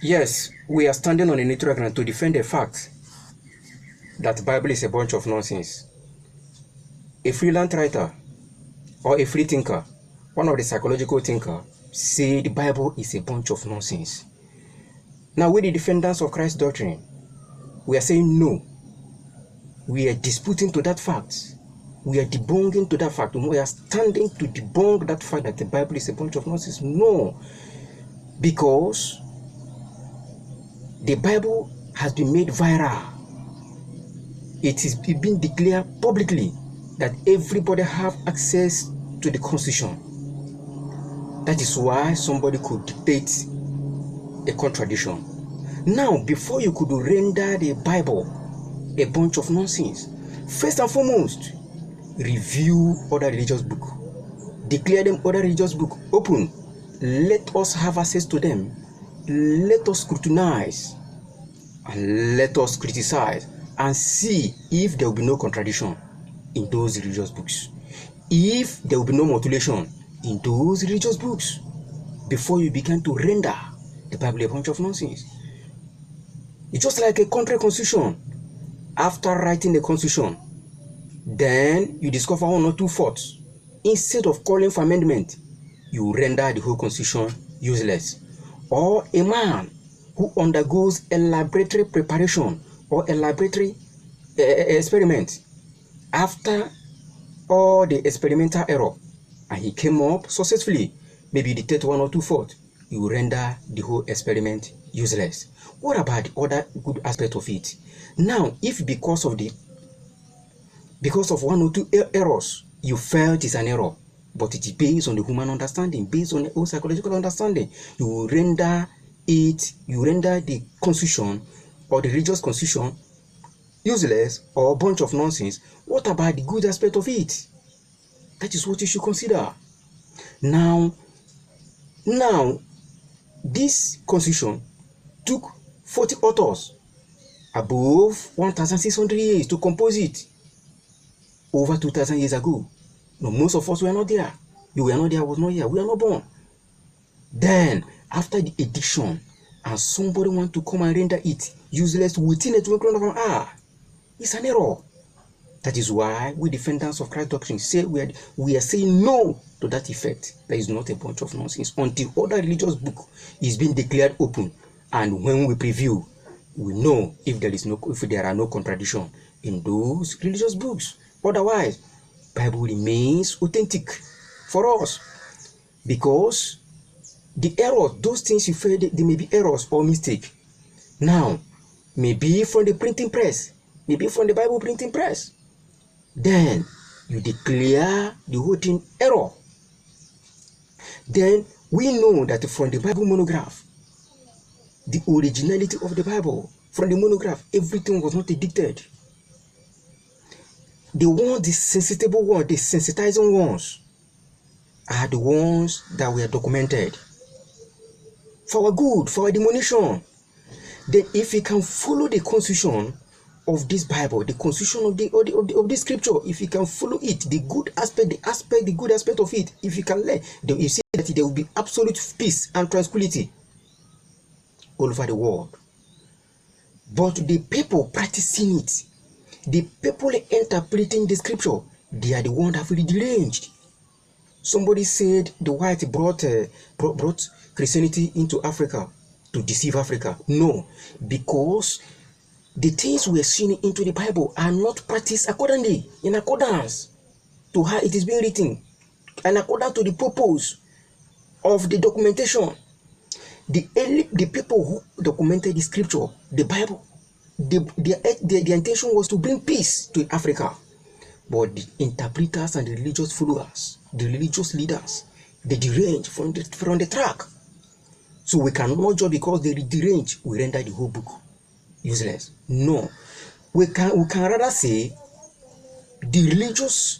Yes, we are standing on a neutral ground to defend the fact that the Bible is a bunch of nonsense. A freelance writer or a free thinker, one of the psychological thinkers, say the Bible is a bunch of nonsense. Now, we the defenders of Christ's doctrine, we are saying no. We are disputing to that fact. We are debunking to that fact. We are standing to debunk that fact that the Bible is a bunch of nonsense. No, because the Bible has been made viral. It is being declared publicly that everybody have access to the Constitution. That is why somebody could dictate a contradiction. Now, before you could render the Bible a bunch of nonsense, first and foremost, review other religious books. Declare them other religious books open. Let us have access to them. Let us scrutinize and let us criticize and see if there will be no contradiction in those religious books. If there will be no mutilation in those religious books before you begin to render the Bible a bunch of nonsense. It's just like a country constitution. After writing the constitution, then you discover one or two faults. Instead of calling for amendment, you render the whole constitution useless. Or a man who undergoes a laboratory preparation or a laboratory experiment, after all the experimental error, and he came up successfully, maybe detect one or two faults, you render the whole experiment useless. What about the other good aspect of it? Now, if because of one or two errors, you felt it's an error, but it is based on the human understanding, based on the own psychological understanding, you render the constitution or the religious constitution useless or a bunch of nonsense. What about the good aspect of it? That is what you should consider. Now, this constitution took 40 authors above 1,600 years to compose it. Over 2,000 years ago. No, most of us were not there. You were not there, I was not here. We are not born. Then, after the edition, and somebody want to come and render it useless within a twinkling of an eye, it's an error. That is why we defenders of Christ's doctrine say we are saying no to that effect. That is not a bunch of nonsense until other religious book is being declared open, and when we preview, we know if there are no contradiction in those religious books. Otherwise, Bible remains authentic for us, because the errors, those things you feel, they may be errors or mistake. Now, maybe from the printing press, maybe from the Bible printing press. Then you declare the whole thing error. Then we know that from the Bible monograph, the originality of the Bible, from the monograph, everything was not dictated. The sensitive ones, the sensitizing ones, are the ones that were documented for our good, for our admonition. Then if we can follow the constitution of this Bible, the constitution of this scripture, if you can follow it, the good aspect of it, if you can learn, then you see that there will be absolute peace and tranquility all over the world. But the people practicing it, the people interpreting the scripture, they are the ones that have really deranged. Somebody said the white brought Christianity into Africa to deceive Africa. No, because the things we are seeing into the Bible are not practiced accordingly, in accordance to how it is being written, and according to the purpose of the documentation. The people who documented the scripture, the Bible, their intention was to bring peace to Africa. But the interpreters and the religious followers, the religious leaders, they derange from the track. So we cannot just because they derange, we render the whole book useless. No, we can rather say the religious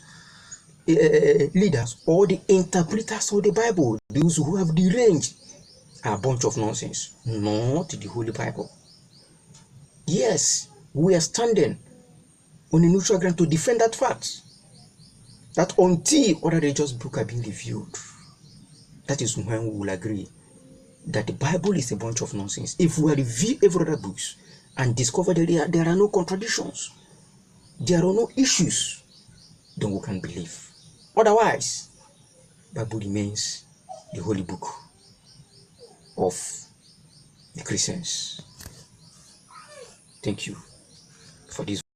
leaders or the interpreters of the Bible, those who have deranged, are a bunch of nonsense, not the Holy Bible. Yes, we are standing on a neutral ground to defend that fact, that until other religious books are being reviewed, that is when we will agree that the Bible is a bunch of nonsense, if we review every other books and discover that there are no contradictions, there are no issues, then we can believe. Otherwise, Bible remains the holy book of the Christians. Thank you for this.